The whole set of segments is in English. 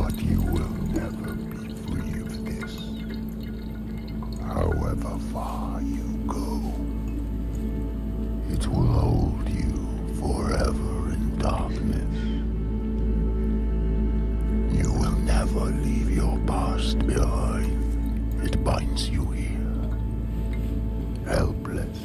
But you will never be free of this. However far you go, it will hold you forever in darkness. You will never leave your past behind. It binds you here, helpless.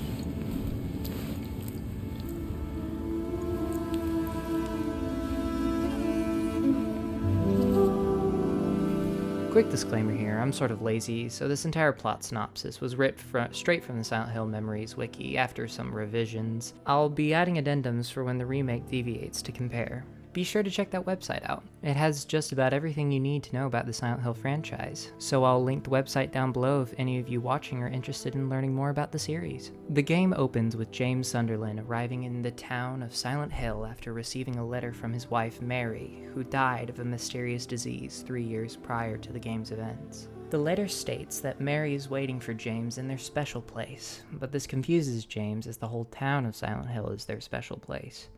Quick disclaimer here, I'm sort of lazy, so this entire plot synopsis was ripped straight from the Silent Hill Memories wiki after some revisions. I'll be adding addendums for when the remake deviates to compare. Be sure to check that website out. It has just about everything you need to know about the Silent Hill franchise, so I'll link the website down below if any of you watching are interested in learning more about the series. The game opens with James Sunderland arriving in the town of Silent Hill after receiving a letter from his wife Mary, who died of a mysterious disease 3 years prior to the game's events. The letter states that Mary is waiting for James in their special place, but this confuses James as the whole town of Silent Hill is their special place.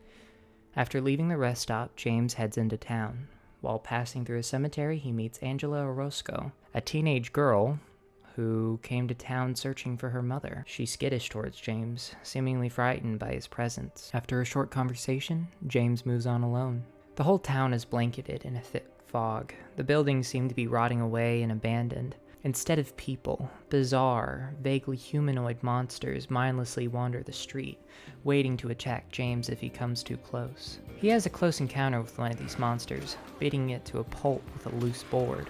After leaving the rest stop, James heads into town. While passing through a cemetery, he meets Angela Orozco, a teenage girl who came to town searching for her mother. She's skittish towards James, seemingly frightened by his presence. After a short conversation, James moves on alone. The whole town is blanketed in a thick fog. The buildings seem to be rotting away and abandoned. Instead of people, bizarre, vaguely humanoid monsters mindlessly wander the street, waiting to attack James if he comes too close. He has a close encounter with one of these monsters, beating it to a pulp with a loose board.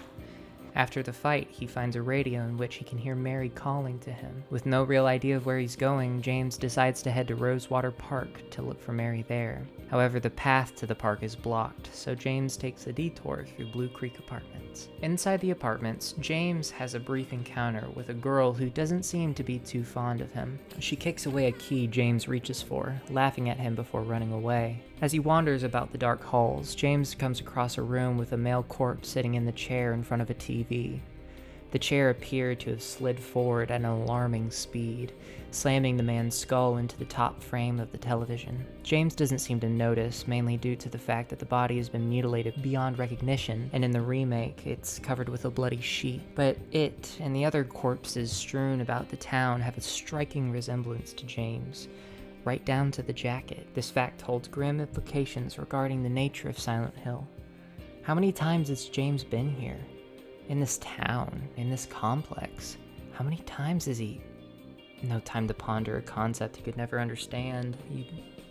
After the fight, he finds a radio in which he can hear Mary calling to him. With no real idea of where he's going, James decides to head to Rosewater Park to look for Mary there. However, the path to the park is blocked, so James takes a detour through Blue Creek Apartments. Inside the apartments, James has a brief encounter with a girl who doesn't seem to be too fond of him. She kicks away a key James reaches for, laughing at him before running away. As he wanders about the dark halls, James comes across a room with a male corpse sitting in the chair in front of a TV. The chair appeared to have slid forward at an alarming speed, slamming the man's skull into the top frame of the television. James doesn't seem to notice, mainly due to the fact that the body has been mutilated beyond recognition, and in the remake, it's covered with a bloody sheet. But it and the other corpses strewn about the town have a striking resemblance to James, right down to the jacket. This fact holds grim implications regarding the nature of Silent Hill. How many times has James been here? In this town, in this complex, how many times is he? No time to ponder a concept he could never understand.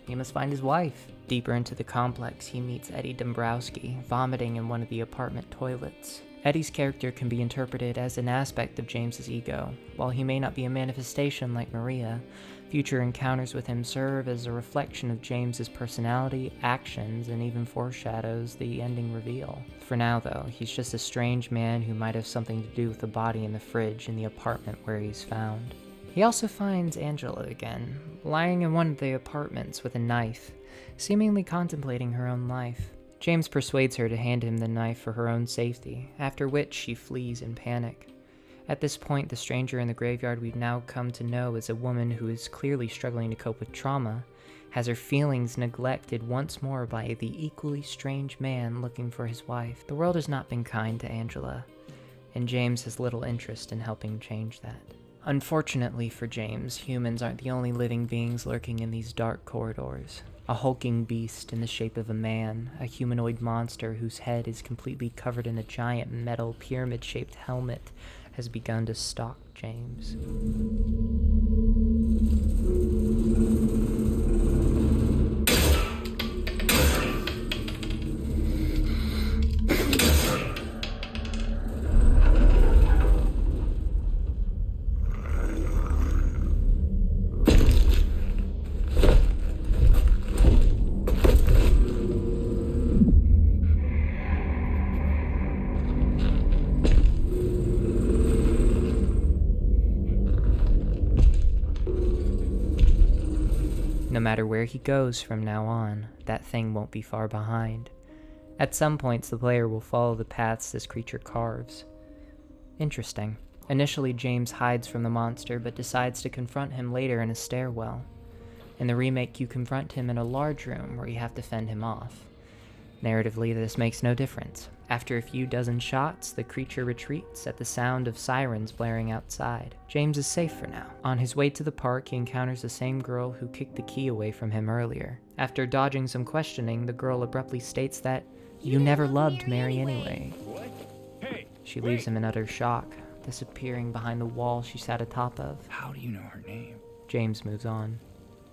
He must find his wife. Deeper into the complex, he meets Eddie Dombrowski, vomiting in one of the apartment toilets. Eddie's character can be interpreted as an aspect of James's ego. While he may not be a manifestation like Maria, future encounters with him serve as a reflection of James's personality, actions, and even foreshadows the ending reveal. For now, though, he's just a strange man who might have something to do with the body in the fridge in the apartment where he's found. He also finds Angela again, lying in one of the apartments with a knife, seemingly contemplating her own life. James persuades her to hand him the knife for her own safety, after which she flees in panic. At this point, the stranger in the graveyard we've now come to know is a woman who is clearly struggling to cope with trauma, has her feelings neglected once more by the equally strange man looking for his wife. The world has not been kind to Angela, and James has little interest in helping change that. Unfortunately for James, humans aren't the only living beings lurking in these dark corridors. A hulking beast in the shape of a man, a humanoid monster whose head is completely covered in a giant metal pyramid-shaped helmet, has begun to stalk James. No matter where he goes from now on, that thing won't be far behind. At some points, the player will follow the paths this creature carves. Interesting. Initially, James hides from the monster, but decides to confront him later in a stairwell. In the remake, you confront him in a large room where you have to fend him off. Narratively, this makes no difference. After a few dozen shots, the creature retreats at the sound of sirens blaring outside. James is safe for now. On his way to the park, he encounters the same girl who kicked the key away from him earlier. After dodging some questioning, the girl abruptly states that, "You never loved Mary anyway." What? Hey! She leaves him in utter shock, disappearing behind the wall she sat atop of. How do you know her name? James moves on.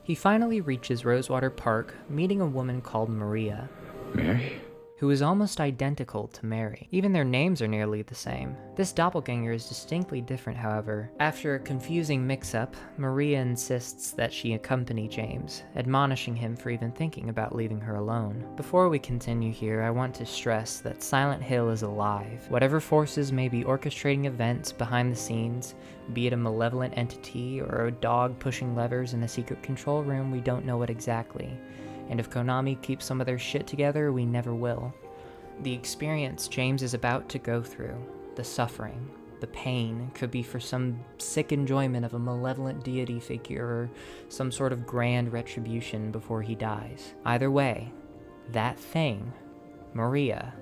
He finally reaches Rosewater Park, meeting a woman called Maria, Mary? who is almost identical to Mary. Even their names are nearly the same. This doppelganger is distinctly different, however. After a confusing mix-up, Maria insists that she accompany James, admonishing him for even thinking about leaving her alone. Before we continue here, I want to stress that Silent Hill is alive. Whatever forces may be orchestrating events behind the scenes, be it a malevolent entity or a dog pushing levers in a secret control room, we don't know what exactly. And if Konami keeps some of their shit together, we never will. The experience James is about to go through, the suffering, the pain, could be for some sick enjoyment of a malevolent deity figure or some sort of grand retribution before he dies. Either way, that thing, Maria,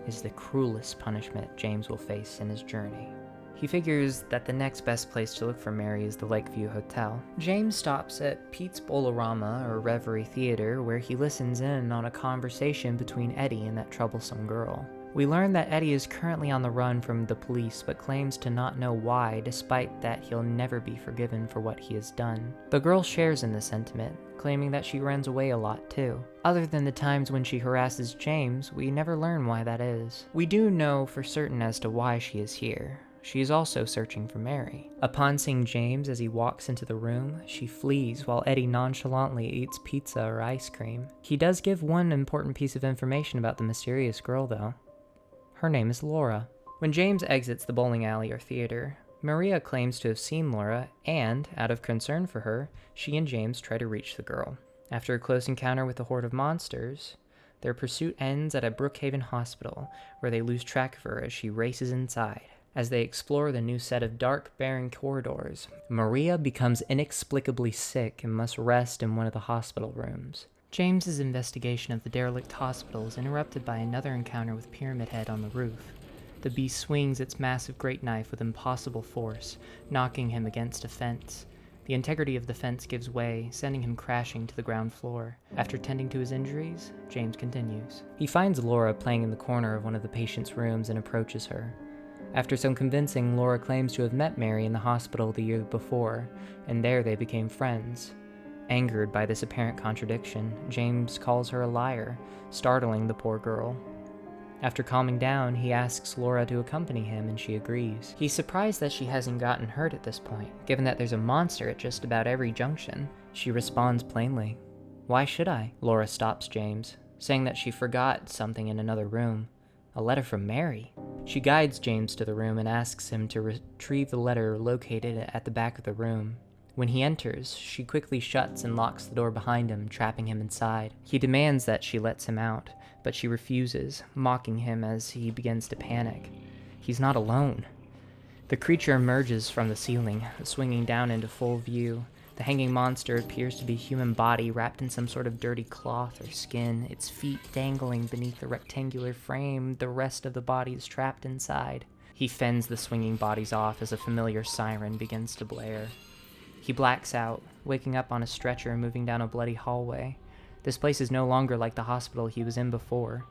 is the cruelest punishment James will face in his journey. He figures that the next best place to look for Mary is the Lakeview Hotel. James stops at Pete's Bolorama, or Reverie Theater, where he listens in on a conversation between Eddie and that troublesome girl. We learn that Eddie is currently on the run from the police, but claims to not know why, despite that he'll never be forgiven for what he has done. The girl shares in the sentiment, claiming that she runs away a lot too. Other than the times when she harasses James, we never learn why that is. We do know for certain as to why she is here. She is also searching for Mary. Upon seeing James as he walks into the room, she flees while Eddie nonchalantly eats pizza or ice cream. He does give one important piece of information about the mysterious girl, though. Her name is Laura. When James exits the bowling alley or theater, Maria claims to have seen Laura, and, out of concern for her, she and James try to reach the girl. After a close encounter with a horde of monsters, their pursuit ends at a Brookhaven hospital, where they lose track of her as she races inside. As they explore the new set of dark, barren corridors, Maria becomes inexplicably sick and must rest in one of the hospital rooms. James's investigation of the derelict hospital is interrupted by another encounter with Pyramid Head on the roof. The beast swings its massive great knife with impossible force, knocking him against a fence. The integrity of the fence gives way, sending him crashing to the ground floor. After tending to his injuries, James continues. He finds Laura playing in the corner of one of the patient's rooms and approaches her. After some convincing, Laura claims to have met Mary in the hospital the year before, and there they became friends. Angered by this apparent contradiction, James calls her a liar, startling the poor girl. After calming down, he asks Laura to accompany him, and she agrees. He's surprised that she hasn't gotten hurt at this point, given that there's a monster at just about every junction. She responds plainly, "Why should I?" Laura stops James, saying that she forgot something in another room. A letter from Mary. She guides James to the room and asks him to retrieve the letter located at the back of the room. When he enters, she quickly shuts and locks the door behind him, trapping him inside. He demands that she lets him out, but she refuses, mocking him as he begins to panic. He's not alone. The creature emerges from the ceiling, swinging down into full view. The hanging monster appears to be a human body wrapped in some sort of dirty cloth or skin, its feet dangling beneath the rectangular frame, the rest of the body is trapped inside. He fends the swinging bodies off as a familiar siren begins to blare. He blacks out, waking up on a stretcher and moving down a bloody hallway. This place is no longer like the hospital he was in before.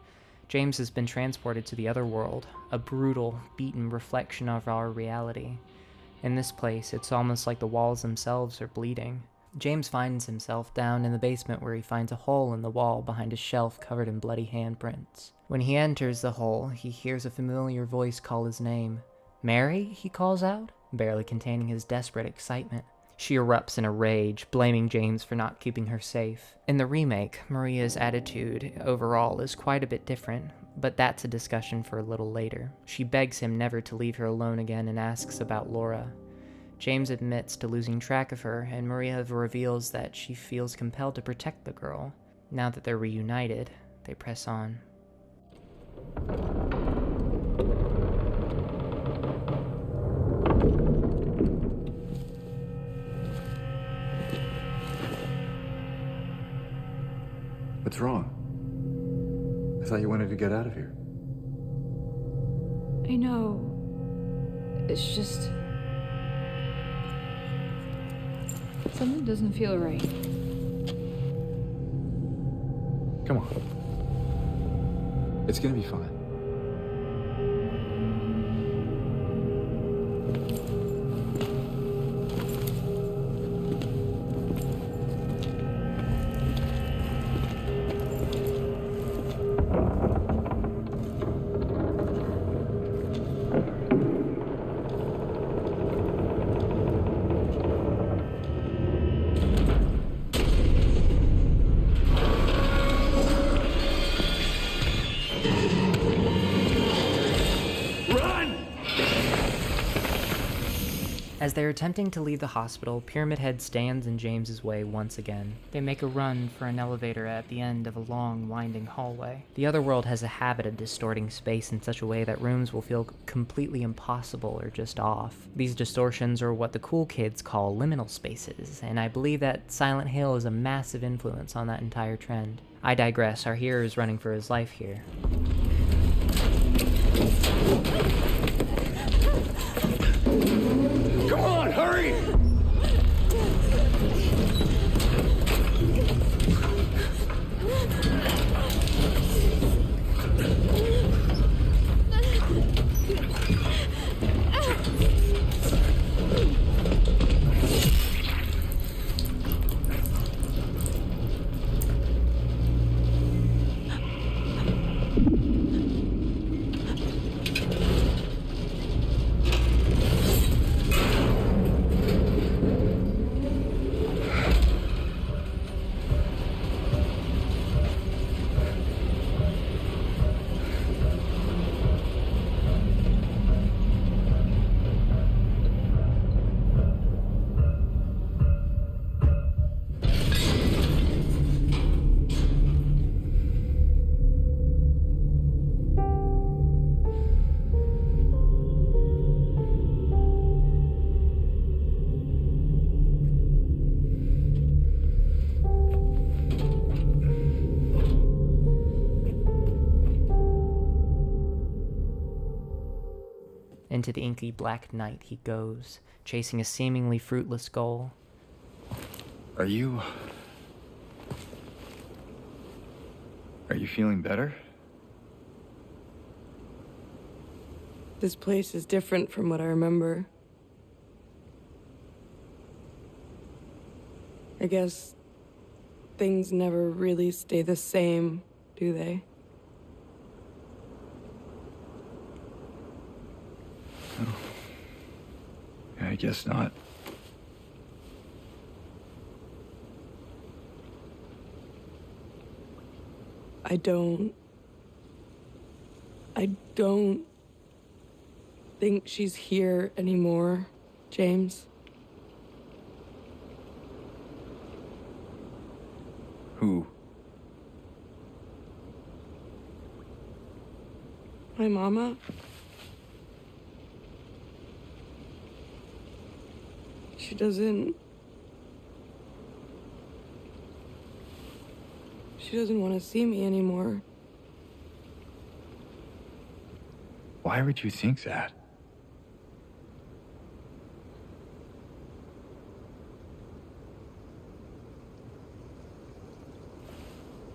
James has been transported to the other world, a brutal, beaten reflection of our reality. In this place, it's almost like the walls themselves are bleeding. James finds himself down in the basement where he finds a hole in the wall behind a shelf covered in bloody handprints. When he enters the hole, he hears a familiar voice call his name. "Mary?" he calls out, barely containing his desperate excitement. She erupts in a rage, blaming James for not keeping her safe. In the remake, Maria's attitude overall is quite a bit different, but that's a discussion for a little later. She begs him never to leave her alone again and asks about Laura. James admits to losing track of her, and Maria reveals that she feels compelled to protect the girl. Now that they're reunited, they press on. What's wrong? I thought you wanted to get out of here. I know. It's just... something doesn't feel right. Come on. It's gonna be fine. As they are attempting to leave the hospital, Pyramid Head stands in James's way once again. They make a run for an elevator at the end of a long, winding hallway. The other world has a habit of distorting space in such a way that rooms will feel completely impossible or just off. These distortions are what the cool kids call liminal spaces, and I believe that Silent Hill is a massive influence on that entire trend. I digress, our hero is running for his life here. Come on, hurry! Into the inky black night he goes, chasing a seemingly fruitless goal. Are you feeling better? This place is different from what I remember. I guess things never really stay the same, do they? I guess not. I don't think she's here anymore, James. Who? My mama. She doesn't want to see me anymore. Why would you think that?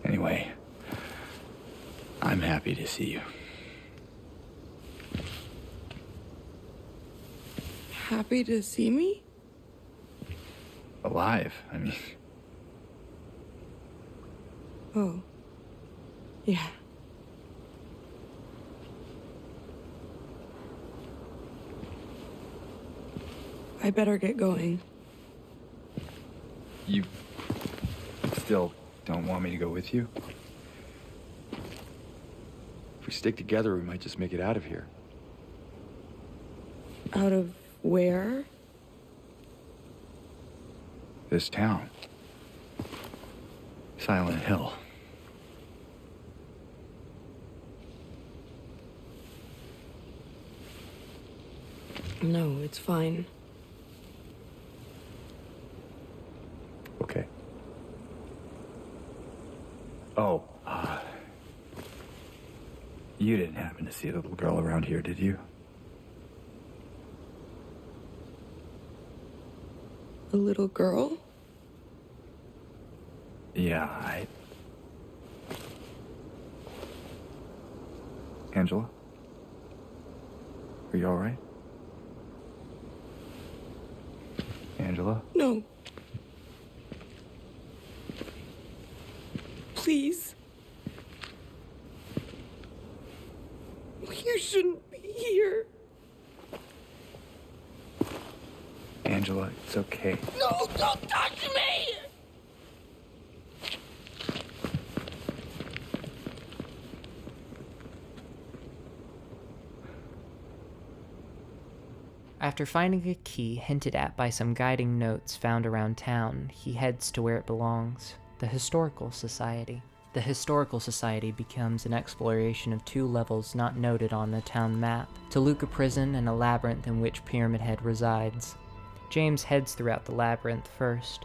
Anyway, I'm happy to see you. Happy to see me? Alive, I mean. Oh. Yeah. I better get going. You still don't want me to go with you? If we stick together, we might just make it out of here. Out of where? This town. Silent Hill. No, it's fine. Okay. Oh, see a little girl around here, did you? A little girl? Yeah, Angela? Are you alright? Angela? No. Please. You shouldn't be here. Angela, it's okay. No, don't touch me! After finding a key hinted at by some guiding notes found around town, he heads to where it belongs, the Historical Society. The Historical Society becomes an exploration of two levels not noted on the town map, Toluca Prison and a labyrinth in which Pyramid Head resides. James heads throughout the labyrinth first.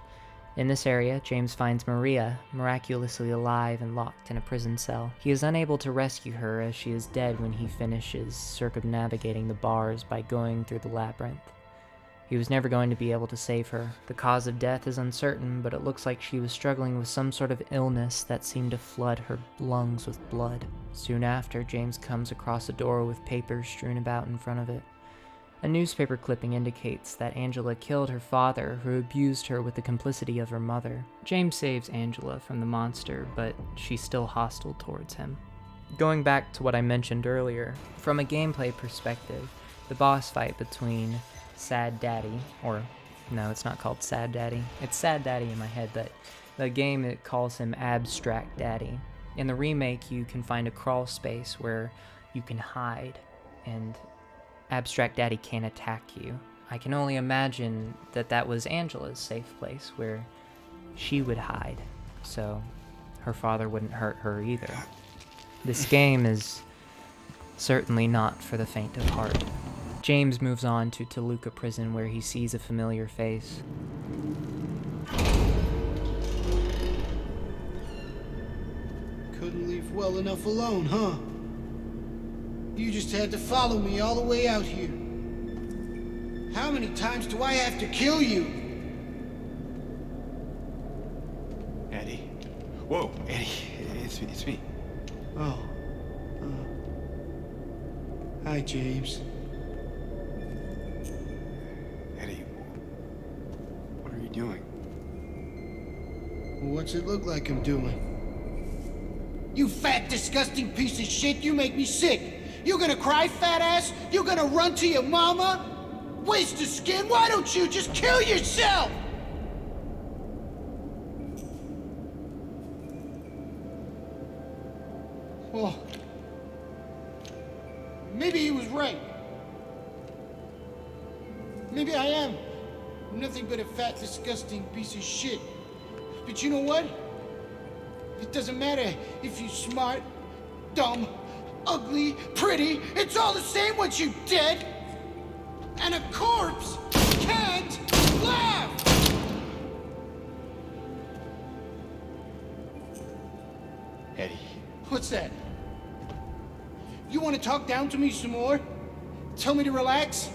In this area, James finds Maria, miraculously alive and locked in a prison cell. He is unable to rescue her as she is dead when he finishes circumnavigating the bars by going through the labyrinth. He was never going to be able to save her. The cause of death is uncertain, but it looks like she was struggling with some sort of illness that seemed to flood her lungs with blood. Soon after, James comes across a door with papers strewn about in front of it. A newspaper clipping indicates that Angela killed her father, who abused her with the complicity of her mother. James saves Angela from the monster, but she's still hostile towards him. Going back to what I mentioned earlier, from a gameplay perspective, the boss fight between Sad Daddy, or no, it's not called Sad Daddy, it's Sad Daddy in my head, but the game, it calls him Abstract Daddy. In the remake, you can find a crawl space where you can hide, and Abstract Daddy can't attack you. I can only imagine that that was Angela's safe place where she would hide, so her father wouldn't hurt her either. This game is certainly not for the faint of heart. James moves on to Toluca Prison where he sees a familiar face. Couldn't leave well enough alone, huh? You just had to follow me all the way out here. How many times do I have to kill you? Eddie. Whoa, Eddie. It's me. Oh. Hi, James. Eddie, what are you doing? What's it look like I'm doing? You fat, disgusting piece of shit, you make me sick. You gonna cry, fat ass? You gonna run to your mama? Waste of skin, why don't you just kill yourself? Oh. Maybe he was right. Maybe I am nothing but a fat, disgusting piece of shit. But you know what? It doesn't matter if you're smart, dumb, ugly, pretty. It's all the same once you're dead. And a corpse can't laugh. Eddie. What's that? You want to talk down to me some more? Tell me to relax?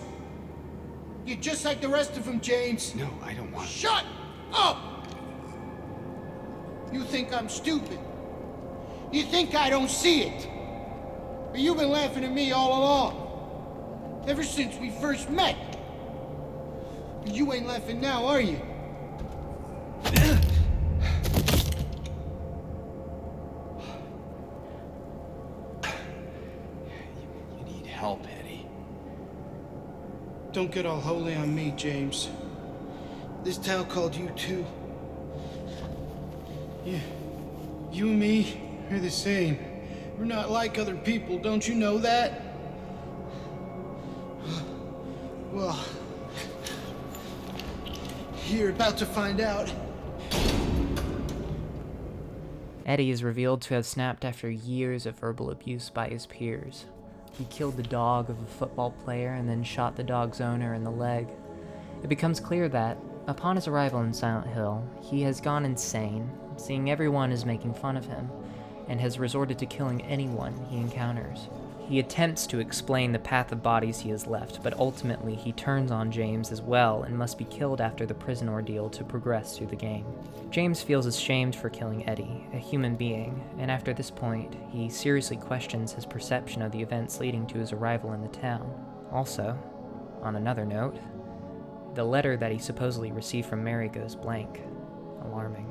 You're just like the rest of them, James. No, I don't want. Shut up! You think I'm stupid. You think I don't see it. But you've been laughing at me all along. Ever since we first met. But you ain't laughing now, are you? You need help, Eddie. Don't get all holy on me, James. This town called you too. Yeah, you and me are the same. We're not like other people, don't you know that? Well, you're about to find out. Eddie is revealed to have snapped after years of verbal abuse by his peers. He killed the dog of a football player and then shot the dog's owner in the leg. It becomes clear that, upon his arrival in Silent Hill, he has gone insane, seeing everyone is making fun of him, and has resorted to killing anyone he encounters. He attempts to explain the path of bodies he has left, but ultimately he turns on James as well and must be killed after the prison ordeal to progress through the game. James feels ashamed for killing Eddie, a human being, and after this point, he seriously questions his perception of the events leading to his arrival in the town. Also, on another note, the letter that he supposedly received from Mary goes blank. Alarming.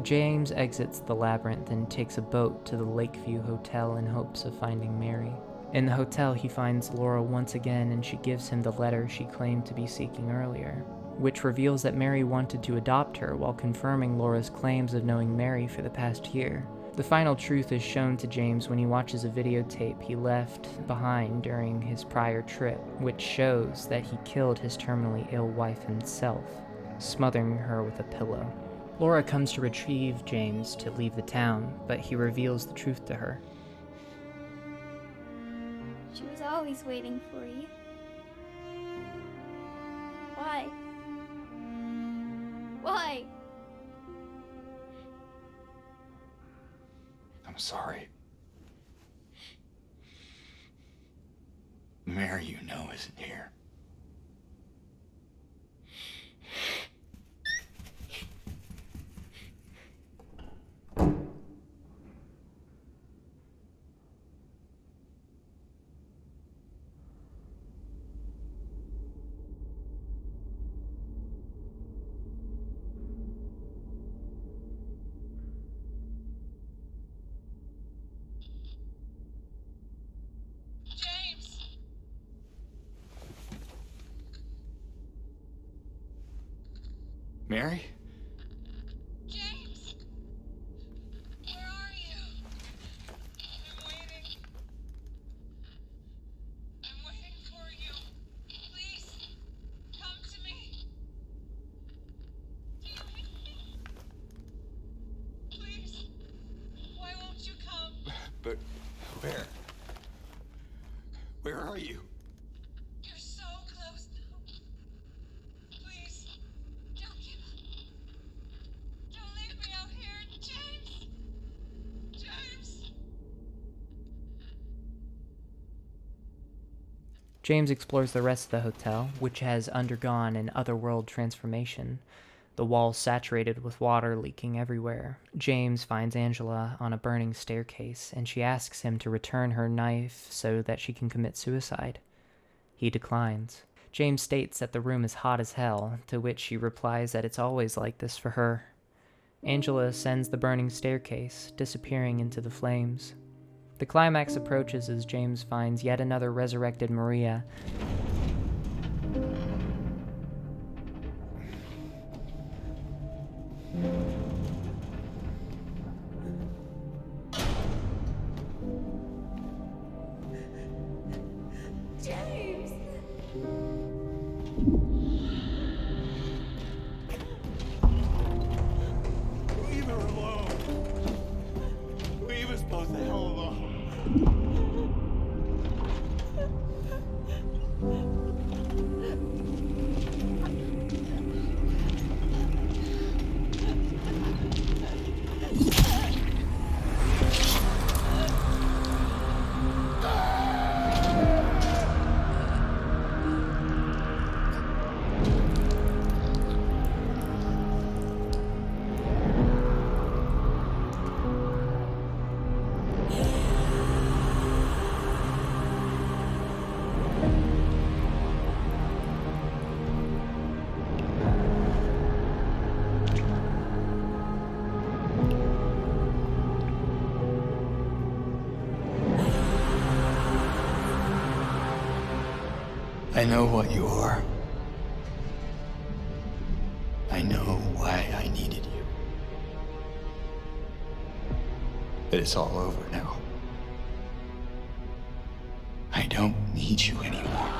James exits the labyrinth and takes a boat to the Lakeview Hotel in hopes of finding Mary. In the hotel, he finds Laura once again, and she gives him the letter she claimed to be seeking earlier, which reveals that Mary wanted to adopt her while confirming Laura's claims of knowing Mary for the past year. The final truth is shown to James when he watches a videotape he left behind during his prior trip, which shows that he killed his terminally ill wife himself, smothering her with a pillow. Laura comes to retrieve James to leave the town, but he reveals the truth to her. She was always waiting for you. Why? Why? I'm sorry. Mary, you know, isn't here. Mary? James! Where are you? I'm waiting. I'm waiting for you. Please, come to me. Do you hear me? Please, why won't you come? But where? Where are you? You're so close now. Please, don't give up. Don't leave me out here, James. James. James explores the rest of the hotel, which has undergone an otherworld transformation. The walls saturated with water leaking everywhere. James finds Angela on a burning staircase, and she asks him to return her knife so that she can commit suicide. He declines. James states that the room is hot as hell, to which she replies that it's always like this for her. Angela ascends the burning staircase, disappearing into the flames. The climax approaches as James finds yet another resurrected Maria. James! Leave her alone. Leave us both the hell alone. I know what you are. I know why I needed you. But it's all over now. I don't need you anymore.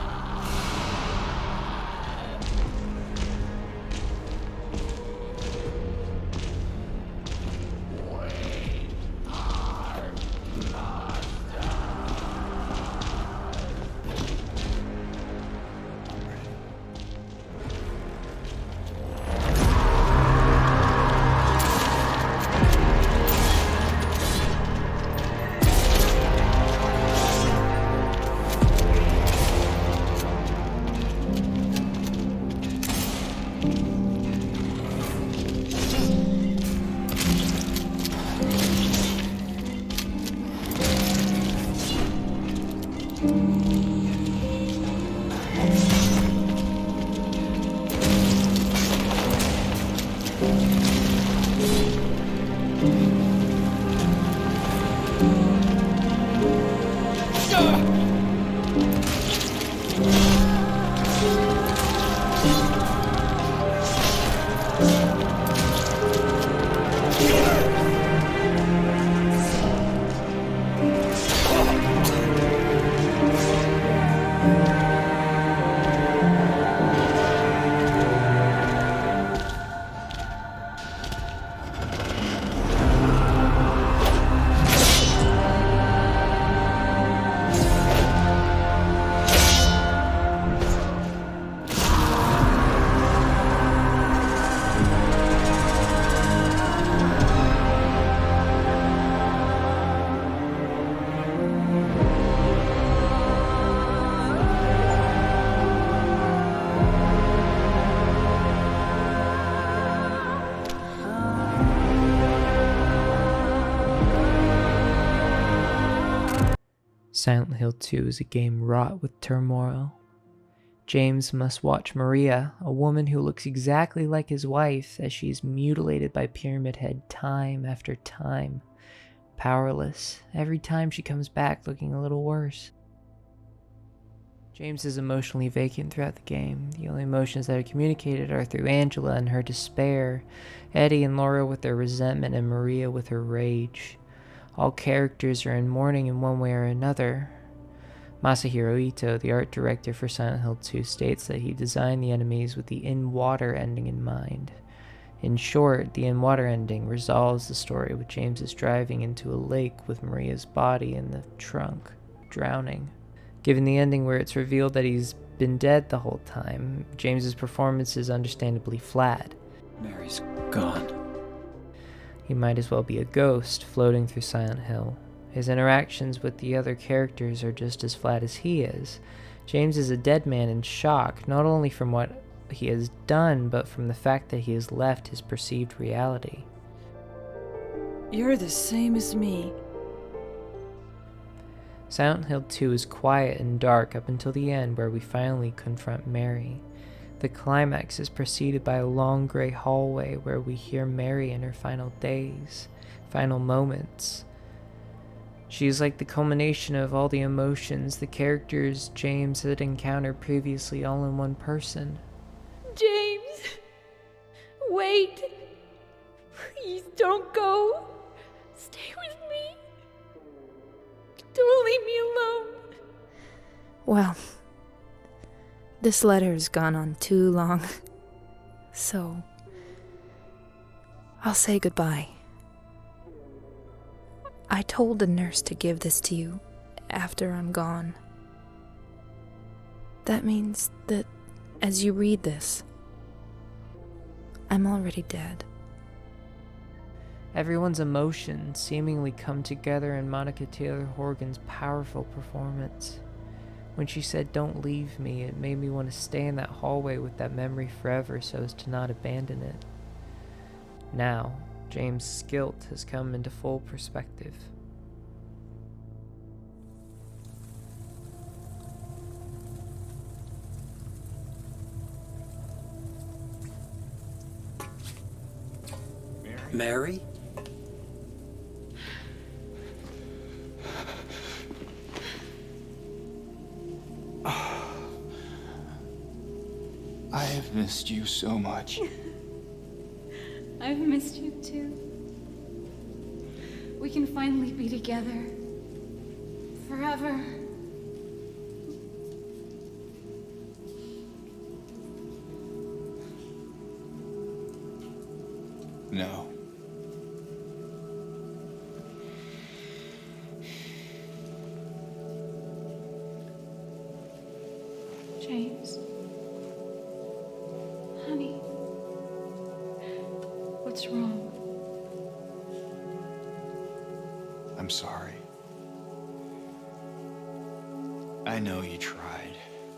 Silent Hill 2 is a game wrought with turmoil. James must watch Maria, a woman who looks exactly like his wife, as she is mutilated by Pyramid Head time after time. Powerless, every time she comes back looking a little worse. James is emotionally vacant throughout the game. The only emotions that are communicated are through Angela and her despair, Eddie and Laura with their resentment, and Maria with her rage. All characters are in mourning in one way or another. Masahiro Ito, the art director for Silent Hill 2, states that he designed the enemies with the in-water ending in mind. In short, the in-water ending resolves the story with James driving into a lake with Maria's body in the trunk, drowning. Given the ending where it's revealed that he's been dead the whole time, James's performance is understandably flat. Mary's gone. He might as well be a ghost floating through Silent Hill. His interactions with the other characters are just as flat as he is. James is a dead man in shock, not only from what he has done, but from the fact that he has left his perceived reality. You're the same as me. Silent Hill 2 is quiet and dark up until the end, where we finally confront Mary. The climax is preceded by a long gray hallway where we hear Mary in her final days, final moments. She is like the culmination of all the emotions the characters James had encountered previously all in one person. James! Wait! Please don't go! Stay with me! Don't leave me alone! Well, this letter has gone on too long, so I'll say goodbye. I told the nurse to give this to you after I'm gone. That means that as you read this, I'm already dead. Everyone's emotions seemingly come together in Monica Taylor Horgan's powerful performance. When she said, "Don't leave me," it made me want to stay in that hallway with that memory forever so as to not abandon it. Now, James' guilt has come into full perspective. Mary? I have missed you so much. I've missed you too. We can finally be together. Forever. No. James. Honey. What's wrong? I'm sorry. I know you tried,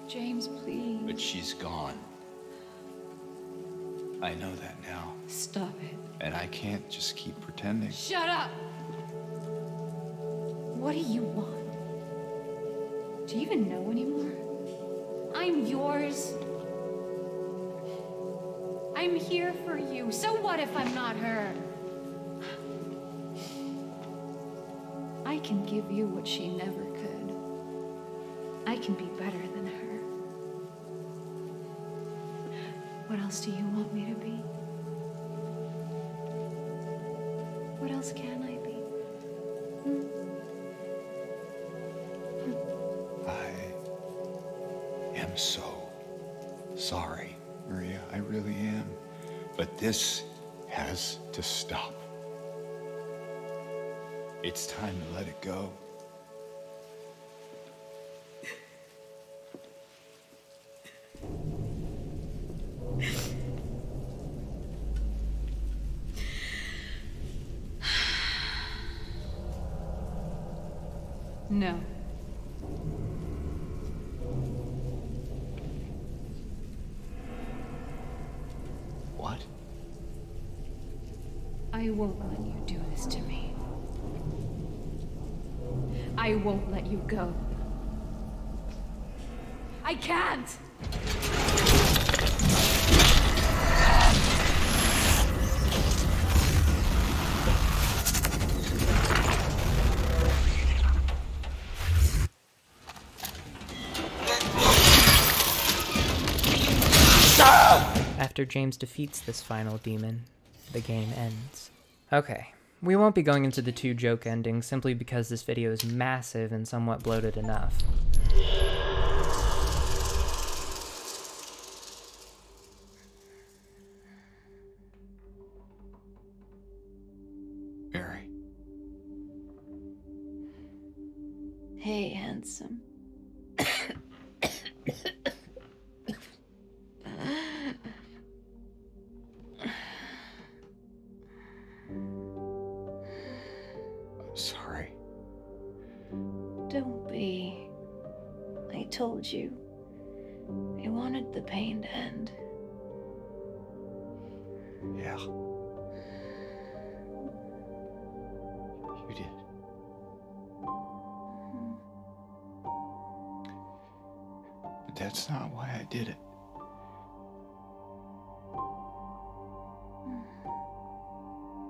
James, please. but she's gone. I know that now. Stop it. And I can't just keep pretending. Shut up! What do you want? Do you even know anymore? I'm yours. I'm here for you. So what if I'm not her? I can give you what she never could. I can be better than her. What else do you want me to be? What else can I be? I am so sorry, Maria. I really am. But this has to stop. It's time to let it go. No. What? I won't let you do this to me. I won't let you go. I can't! After James defeats this final demon, the game ends. Okay, we won't be going into the 2 joke endings simply because this video is massive and somewhat bloated enough. Mary. Hey, handsome. I'm sorry. Don't be. I told you. I wanted the pain to end. Yeah. You did. But that's not why I did it.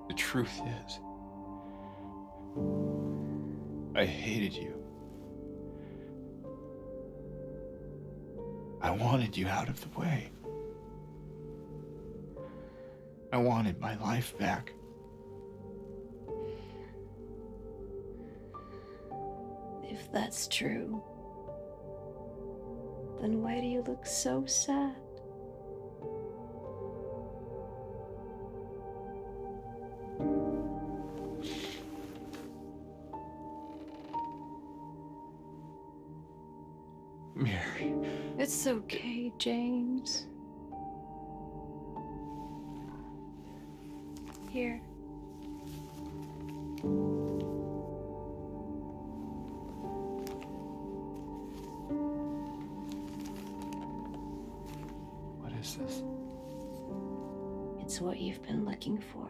The truth is, I hated you. I wanted you out of the way. I wanted my life back. If that's true, then why do you look so sad? Mary. It's okay, James. Here. What is this? It's what you've been looking for.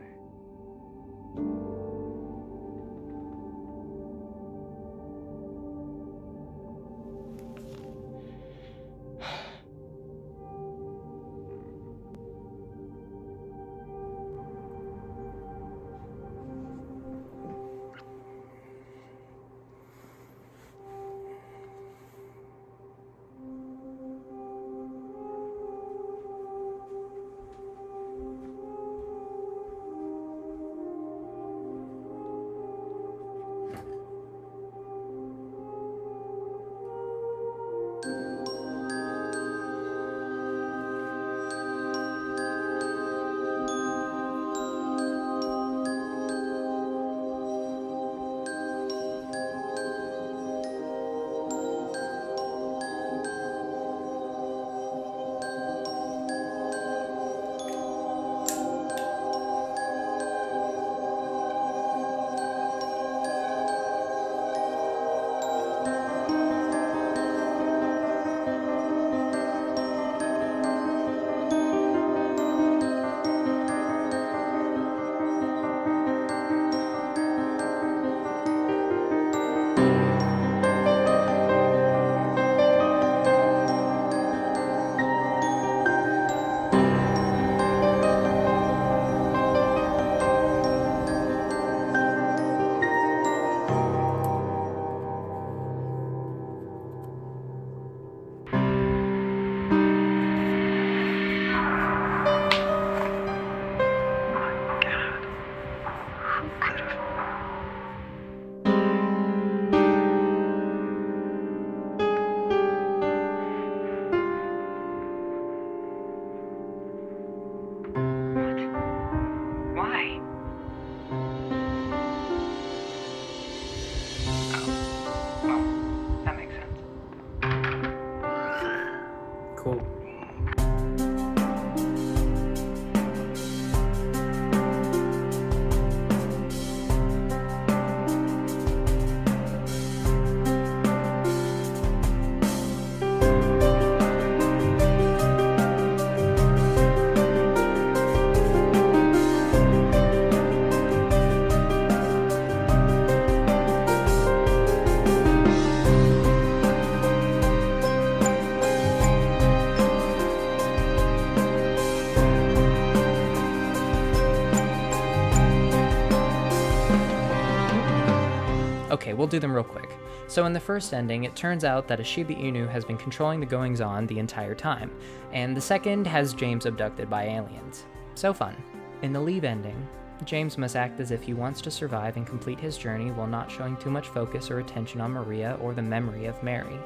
Okay, we'll do them real quick. So in the first ending, it turns out that a Shiba Inu has been controlling the goings-on the entire time, and the second has James abducted by aliens. So fun. In the Leave ending, James must act as if he wants to survive and complete his journey while not showing too much focus or attention on Maria or the memory of Mary.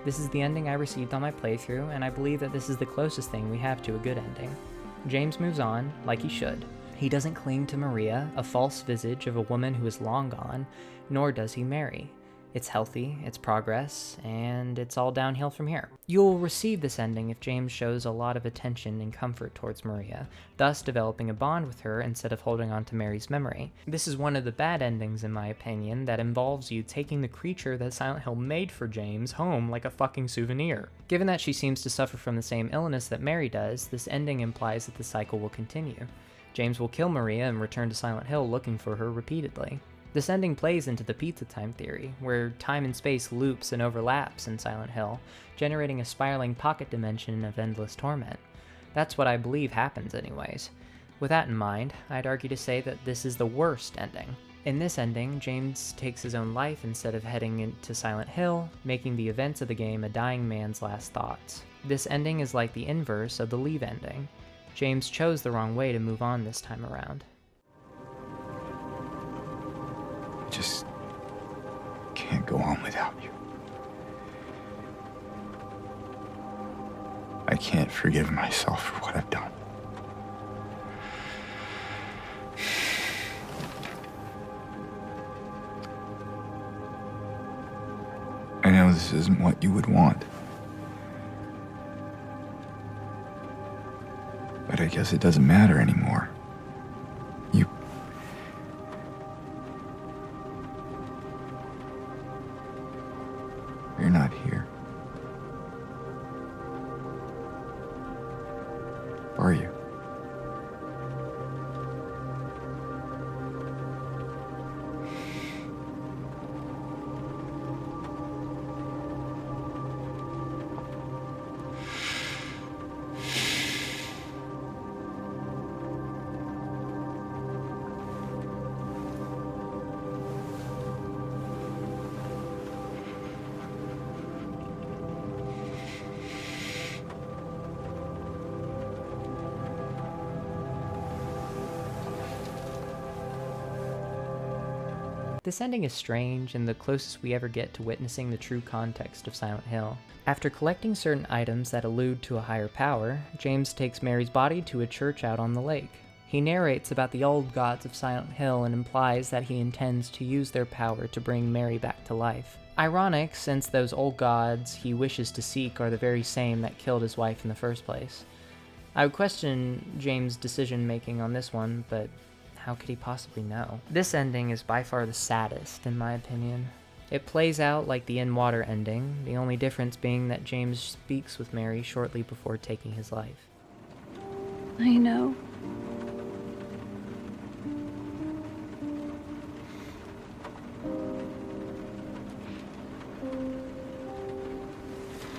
This is the ending I received on my playthrough, and I believe that this is the closest thing we have to a good ending. James moves on, like he should. He doesn't cling to Maria, a false visage of a woman who is long gone, nor does he marry. It's healthy, it's progress, and it's all downhill from here. You'll receive this ending if James shows a lot of attention and comfort towards Maria, thus developing a bond with her instead of holding on to Mary's memory. This is one of the bad endings, in my opinion, that involves you taking the creature that Silent Hill made for James home like a fucking souvenir. Given that she seems to suffer from the same illness that Mary does, this ending implies that the cycle will continue. James will kill Maria and return to Silent Hill looking for her repeatedly. This ending plays into the pizza time theory, where time and space loops and overlaps in Silent Hill, generating a spiraling pocket dimension of endless torment. That's what I believe happens anyways. With that in mind, I'd argue to say that this is the worst ending. In this ending, James takes his own life instead of heading into Silent Hill, making the events of the game a dying man's last thoughts. This ending is like the inverse of the Leave ending. James chose the wrong way to move on this time around. I just can't go on without you. I can't forgive myself for what I've done. I know this isn't what you would want. But I guess it doesn't matter anymore. You're not here. Are you? This ending is strange and the closest we ever get to witnessing the true context of Silent Hill. After collecting certain items that allude to a higher power, James takes Mary's body to a church out on the lake. He narrates about the old gods of Silent Hill and implies that he intends to use their power to bring Mary back to life. Ironic, since those old gods he wishes to seek are the very same that killed his wife in the first place. I would question James' decision-making on this one, but how could he possibly know? This ending is by far the saddest, in my opinion. It plays out like the In Water ending, the only difference being that James speaks with Mary shortly before taking his life. I know.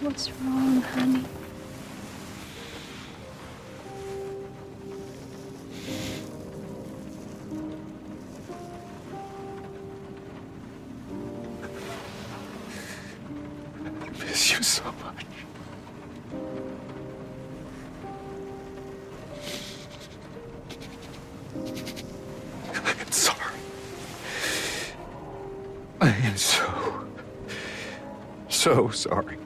What's wrong, honey? I miss you so much. I'm sorry. I am so sorry.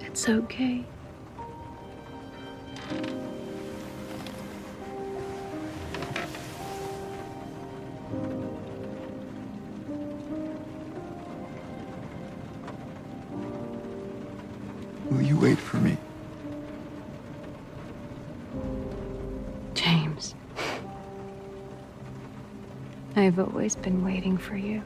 It's okay. Will you wait for me? James. I've always been waiting for you.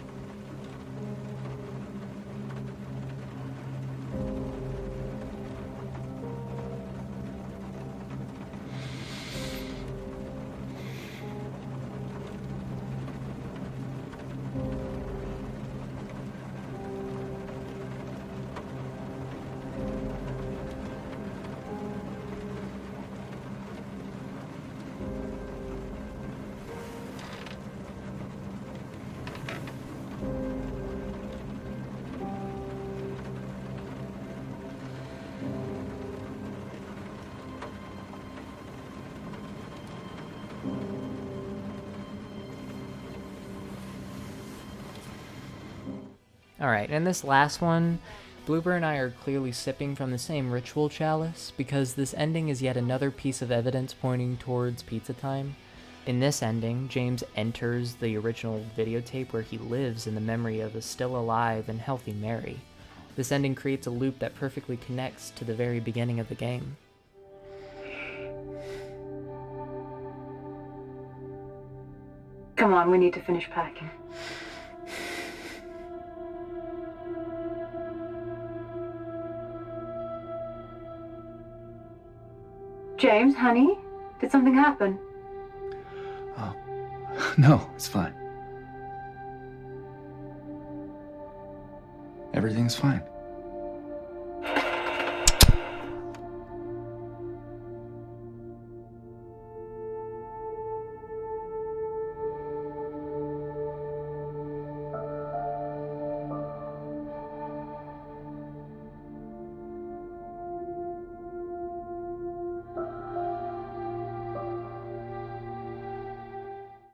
Alright, and this last one, Bloober and I are clearly sipping from the same ritual chalice, because this ending is yet another piece of evidence pointing towards pizza time. In this ending, James enters the original videotape where he lives in the memory of a still alive and healthy Mary. This ending creates a loop that perfectly connects to the very beginning of the game. Come on, we need to finish packing. James, honey, did something happen? Oh, no, it's fine. Everything's fine.